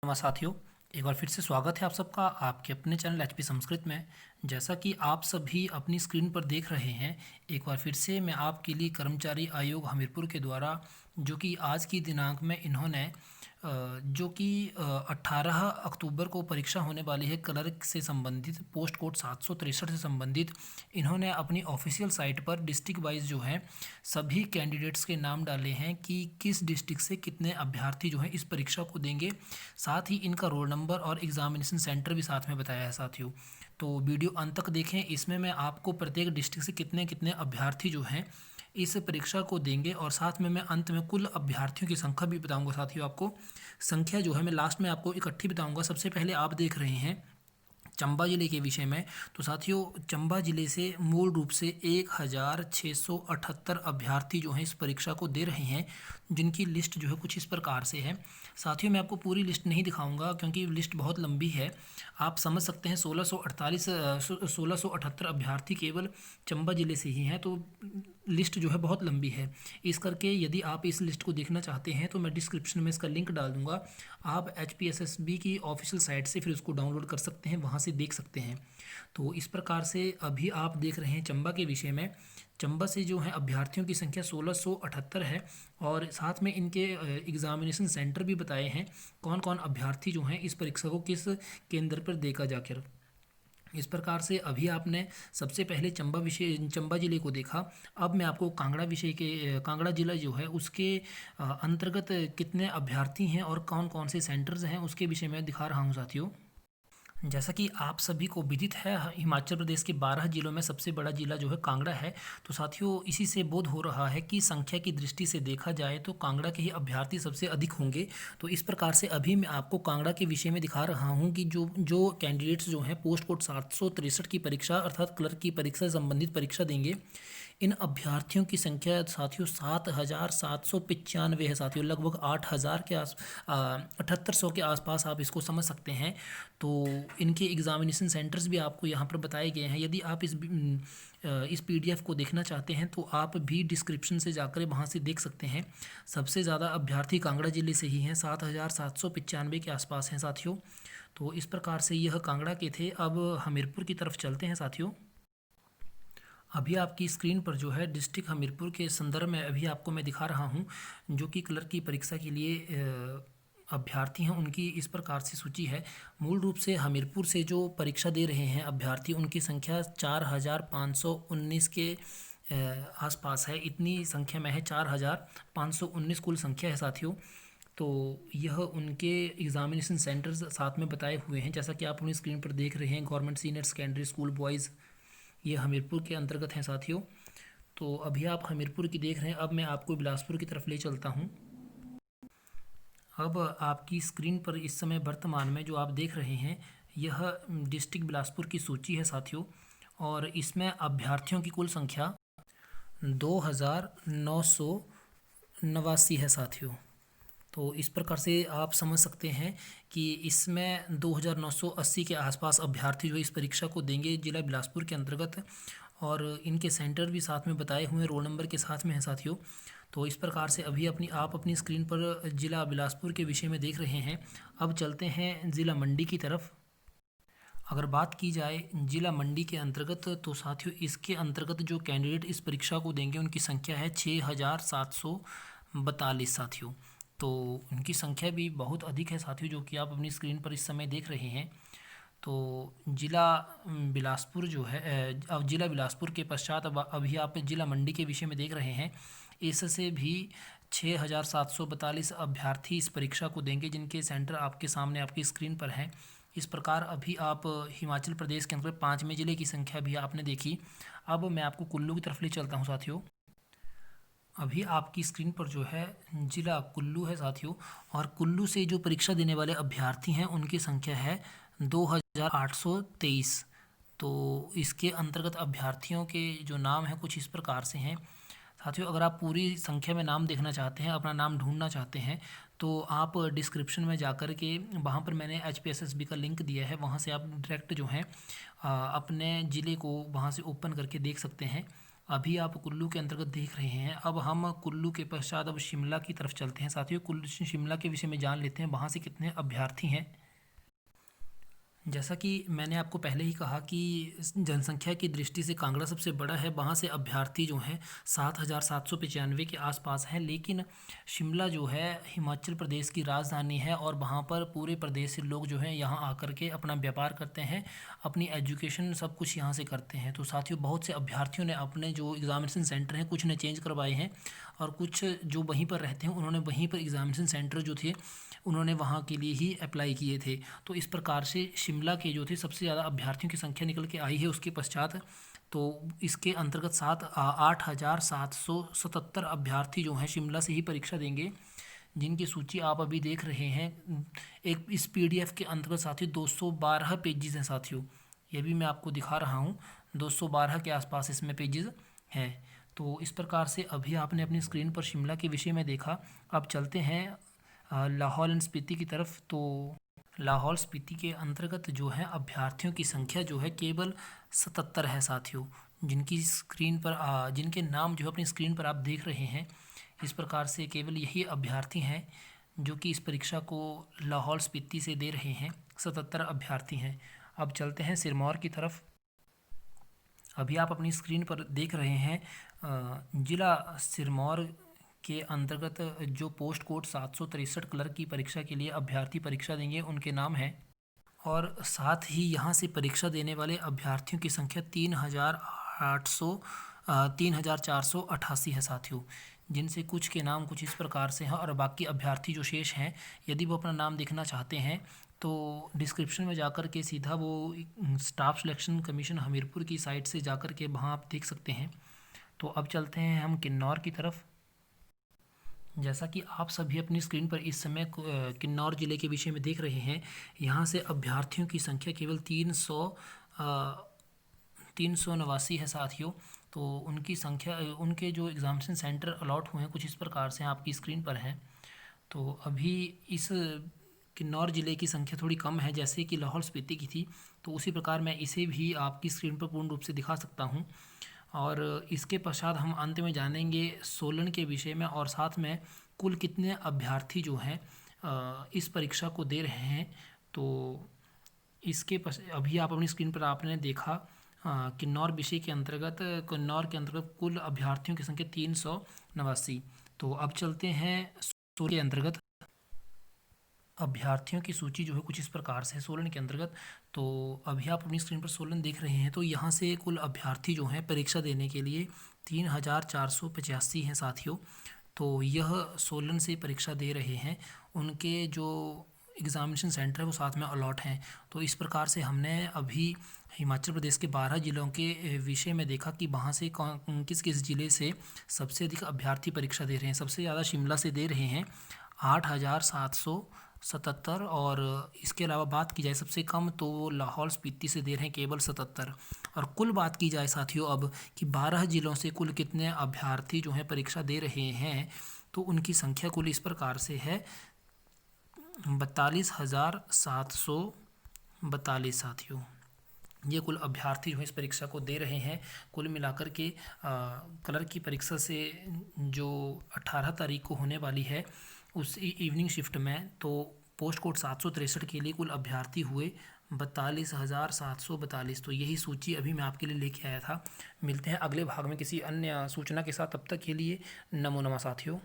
नमस्कार साथियों, एक बार फिर से स्वागत है आप सबका आपके अपने चैनल एचपी संस्कृत में। जैसा कि आप सभी अपनी स्क्रीन पर देख रहे हैं, एक बार फिर से मैं आपके लिए कर्मचारी आयोग हमीरपुर के द्वारा जो कि आज की दिनांक में इन्होंने जो कि 18 अक्टूबर को परीक्षा होने वाली है क्लर्क से संबंधित पोस्ट कोड 763 से संबंधित इन्होंने अपनी ऑफिशियल साइट पर डिस्ट्रिक्ट वाइज जो है सभी कैंडिडेट्स के नाम डाले हैं कि किस डिस्ट्रिक्ट से कितने अभ्यर्थी जो हैं इस परीक्षा को देंगे। साथ ही इनका रोल नंबर और एग्जामिनेशन सेंटर भी साथ में बताया है साथियों। तो वीडियो अंत तक देखें, इसमें मैं आपको प्रत्येक डिस्ट्रिक्ट से कितने कितने अभ्यर्थी जो हैं इस परीक्षा को देंगे और साथ में मैं अंत में कुल अभ्यर्थियों की संख्या भी बताऊंगा साथियों। आपको संख्या जो है मैं लास्ट में आपको इकट्ठी बताऊंगा। सबसे पहले आप देख रहे हैं चंबा ज़िले के विषय में। तो साथियों चंबा ज़िले से मूल रूप से 1678 अभ्यर्थी जो हैं इस परीक्षा को दे रहे हैं, जिनकी लिस्ट जो है कुछ इस प्रकार से है। साथियों मैं आपको पूरी लिस्ट नहीं दिखाऊंगा क्योंकि लिस्ट बहुत लंबी है। आप समझ सकते हैं 1678 अभ्यर्थी केवल चंबा ज़िले से ही हैं, तो लिस्ट जो है बहुत लंबी है। इस करके यदि आप इस लिस्ट को देखना चाहते हैं तो मैं डिस्क्रिप्शन में इसका लिंक डाल दूंगा। आप HPSSB की ऑफिशियल साइट से फिर उसको डाउनलोड कर सकते हैं, वहाँ से देख सकते हैं। तो इस प्रकार से अभी आप देख रहे हैं चंबा के विषय में। चंबा से जो है अभ्यर्थियों की संख्या 1678 है और साथ में इनके एग्ज़ामिनेशन सेंटर भी बताए हैं कौन कौन अभ्यर्थी जो हैं इस परीक्षा को किस केंद्र पर देगा जाकर। इस प्रकार से अभी आपने सबसे पहले चंबा ज़िले को देखा। अब मैं आपको कांगड़ा ज़िला जो है उसके अंतर्गत कितने अभ्यर्थी हैं और कौन कौन से सेंटर्स हैं उसके विषय में दिखा रहा हूँ साथियों। जैसा कि आप सभी को विदित है, हिमाचल प्रदेश के 12 जिलों में सबसे बड़ा जिला जो है कांगड़ा है। तो साथियों इसी से बोध हो रहा है कि संख्या की दृष्टि से देखा जाए तो कांगड़ा के ही अभ्यर्थी सबसे अधिक होंगे। तो इस प्रकार से अभी मैं आपको कांगड़ा के विषय में दिखा रहा हूँ कि जो जो कैंडिडेट्स जो हैं पोस्ट कोड 763 की परीक्षा अर्थात क्लर्क की परीक्षा से संबंधित परीक्षा देंगे, इन अभ्यर्थियों की संख्या साथियों 7795 है साथियों। लगभग 8000 के 7800 के आसपास आप इसको समझ सकते हैं। तो इनके एग्ज़ामिनेशन सेंटर्स भी आपको यहाँ पर बताए गए हैं। यदि आप इस PDF को देखना चाहते हैं तो आप भी डिस्क्रिप्शन से जाकर वहाँ से देख सकते हैं। सबसे ज़्यादा अभ्यर्थी कांगड़ा ज़िले से ही हैं, 7795 के आसपास हैं साथियों। तो इस प्रकार से यह कांगड़ा के थे। अब हमीरपुर की तरफ चलते हैं साथियों। अभी आपकी स्क्रीन पर जो है डिस्ट्रिक्ट हमीरपुर के संदर्भ में अभी आपको मैं दिखा रहा हूँ जो कि क्लर्क की परीक्षा के लिए अभ्यर्थी हैं, उनकी इस प्रकार से सूची है। मूल रूप से हमीरपुर से जो परीक्षा दे रहे हैं अभ्यर्थी, उनकी संख्या 4519 के आसपास है। इतनी संख्या में है, 4519 कुल संख्या है साथियों। तो यह उनके एग्ज़ामिनेशन सेंटर्स साथ में बताए हुए हैं, जैसा कि आप अपनी स्क्रीन पर देख रहे हैं। Government senior secondary school boys ये हमीरपुर के अंतर्गत हैं साथियों। तो अभी आप हमीरपुर की देख रहे हैं। अब मैं आपको बिलासपुर की तरफ ले चलता हूँ। अब आपकी स्क्रीन पर इस समय वर्तमान में जो आप देख रहे हैं यह डिस्ट्रिक्ट बिलासपुर की सूची है साथियों, और इसमें अभ्यर्थियों की कुल संख्या 2989 है साथियों। तो इस प्रकार से आप समझ सकते हैं कि इसमें 2980 के आसपास अभ्यर्थी जो इस परीक्षा को देंगे जिला बिलासपुर के अंतर्गत, और इनके सेंटर भी साथ में बताए हुए रोल नंबर के साथ में हैं साथियों। तो इस प्रकार से अभी आप अपनी स्क्रीन पर ज़िला बिलासपुर के विषय में देख रहे हैं। अब चलते हैं ज़िला मंडी की तरफ। अगर बात की जाए ज़िला मंडी के अंतर्गत तो साथियों इसके अंतर्गत जो कैंडिडेट इस परीक्षा को देंगे उनकी संख्या है 6742 साथियों। तो उनकी संख्या भी बहुत अधिक है साथियों, जो कि आप अपनी स्क्रीन पर इस समय देख रहे हैं। तो ज़िला बिलासपुर जो है अब ज़िला बिलासपुर के पश्चात अब अभी आप ज़िला मंडी के विषय में देख रहे हैं। इससे भी 6742 अभ्यर्थी इस परीक्षा को देंगे, जिनके सेंटर आपके सामने आपकी स्क्रीन पर हैं। इस प्रकार अभी आप हिमाचल प्रदेश के अंतर्गत 5वें ज़िले की संख्या भी आपने देखी। अब मैं आपको कुल्लू की तरफ ले चलता हूँ साथियों। अभी आपकी स्क्रीन पर जो है ज़िला कुल्लू है साथियों, और कुल्लू से जो परीक्षा देने वाले अभ्यर्थी हैं उनकी संख्या है 2823। तो इसके अंतर्गत अभ्यर्थियों के जो नाम हैं कुछ इस प्रकार से हैं साथियों। अगर आप पूरी संख्या में नाम देखना चाहते हैं, अपना नाम ढूंढना चाहते हैं, तो आप डिस्क्रिप्शन में जाकर के वहाँ पर मैंने HPSSB का लिंक दिया है, वहाँ से आप डायरेक्ट जो हैं अपने ज़िले को वहाँ से ओपन करके देख सकते हैं। अभी आप कुल्लू के अंतर्गत देख रहे हैं। अब हम कुल्लू के पश्चात अब शिमला की तरफ चलते हैं साथियों। कुल्लू शिमला के विषय में जान लेते हैं वहाँ से कितने अभ्यर्थी हैं। जैसा कि मैंने आपको पहले ही कहा कि जनसंख्या की दृष्टि से कांगड़ा सबसे बड़ा है, वहाँ से अभ्यर्थी जो हैं 7,795 के आसपास हैं। लेकिन शिमला जो है हिमाचल प्रदेश की राजधानी है और वहाँ पर पूरे प्रदेश से लोग जो हैं यहाँ आकर के अपना व्यापार करते हैं, अपनी एजुकेशन सब कुछ यहाँ से करते हैं। तो साथियों बहुत से अभ्यर्थियों ने अपने जो एग्ज़ामिनेशन सेंटर हैं कुछ ने चेंज करवाए हैं और कुछ जो वहीं पर रहते हैं उन्होंने वहीं पर एग्ज़ामिनेशन सेंटर जो थे उन्होंने वहाँ के लिए ही अप्लाई किए थे। तो इस प्रकार से शिमला के जो थे सबसे ज़्यादा अभ्यर्थियों की संख्या निकल के आई है। उसके पश्चात तो इसके अंतर्गत 8,777 अभ्यर्थी जो हैं शिमला से ही परीक्षा देंगे, जिनकी सूची आप अभी देख रहे हैं। एक इस PDF के अंतर्गत साथियों 212 पेजेस हैं साथियों, ये भी मैं आपको दिखा रहा हूँ। 212 के आसपास इसमें पेजेस हैं। तो इस प्रकार से अभी आपने अपनी स्क्रीन पर शिमला के विषय में देखा। अब चलते हैं लाहौल एंड स्पीति की तरफ। तो लाहौल स्पीति के अंतर्गत जो है अभ्यर्थियों की संख्या जो है केवल 77 है साथियों, जिनकी स्क्रीन पर जिनके नाम जो है अपनी स्क्रीन पर आप देख रहे हैं। इस प्रकार से केवल यही अभ्यर्थी हैं जो कि इस परीक्षा को लाहौल स्पीति से दे रहे हैं। 77 अभ्यर्थी हैं। अब चलते हैं सिरमौर की तरफ। अभी आप अपनी स्क्रीन पर देख रहे हैं जिला सिरमौर के अंतर्गत जो पोस्ट कोड 763 क्लर्क की परीक्षा के लिए अभ्यर्थी परीक्षा देंगे उनके नाम हैं। और साथ ही यहाँ से परीक्षा देने वाले अभ्यर्थियों की संख्या 3,488 है साथियों, जिनसे कुछ के नाम कुछ इस प्रकार से हैं और बाकी अभ्यर्थी जो शेष हैं यदि वो अपना नाम देखना चाहते हैं तो डिस्क्रिप्शन में जाकर के सीधा वो स्टाफ सिलेक्शन कमीशन हमीरपुर की साइट से जाकर के वहाँ आप देख सकते हैं। तो अब चलते हैं हम किन्नौर की तरफ। जैसा कि आप सभी अपनी स्क्रीन पर इस समय किन्नौर ज़िले के विषय में देख रहे हैं, यहाँ से अभ्यर्थियों की संख्या केवल 389 है साथियों। तो उनकी संख्या उनके जो एग्ज़ामिनेशन सेंटर अलॉट हुए हैं कुछ इस प्रकार से आपकी स्क्रीन पर हैं। तो अभी इस किन्नौर ज़िले की संख्या थोड़ी कम है जैसे कि लाहौल स्पीति की थी, तो उसी प्रकार मैं इसे भी आपकी स्क्रीन पर पूर्ण रूप से दिखा सकता हूँ। और इसके पश्चात हम अंत में जानेंगे सोलन के विषय में और साथ में कुल कितने अभ्यर्थी जो हैं इस परीक्षा को दे रहे हैं। तो अभी आप अपनी स्क्रीन पर आपने देखा किन्नौर विषय के अंतर्गत किन्नौर के अंतर्गत कुल अभ्यर्थियों की संख्या 389। तो अब चलते हैं सोलन के अंतर्गत। अभ्यर्थियों की सूची जो है कुछ इस प्रकार से है सोलन के अंतर्गत। तो अभी आप अपनी स्क्रीन पर सोलन देख रहे हैं। तो यहाँ से कुल अभ्यर्थी जो हैं परीक्षा देने के लिए 3,485 हैं साथियों। तो यह सोलन से परीक्षा दे रहे हैं, उनके जो एग्ज़ामिनेशन सेंटर है वो साथ में अलॉट हैं। तो इस प्रकार से हमने अभी हिमाचल प्रदेश के 12 ज़िलों के विषय में देखा कि वहाँ से किस किस ज़िले से सबसे अधिक अभ्यर्थी परीक्षा दे रहे हैं। सबसे ज़्यादा शिमला से दे रहे हैं 8,777 और इसके अलावा बात की जाए सबसे कम तो वो लाहौल स्पीति से दे रहे हैं केवल 77। और कुल बात की जाए साथियों अब कि 12 ज़िलों से कुल कितने अभ्यर्थी जो हैं परीक्षा दे रहे हैं, तो उनकी संख्या कुल इस प्रकार से है 42,742 साथियों। ये कुल अभ्यर्थी जो है इस परीक्षा को दे रहे हैं। कुल मिलाकर के क्लर्क की परीक्षा से जो 18 तारीख को होने वाली है उस इवनिंग शिफ्ट में, तो पोस्ट कोड 763 के लिए कुल अभ्यर्थी हुए 42,742। तो यही सूची अभी मैं आपके लिए लेके आया था। मिलते हैं अगले भाग में किसी अन्य सूचना के साथ, तब तक के लिए नमो नमः साथियों।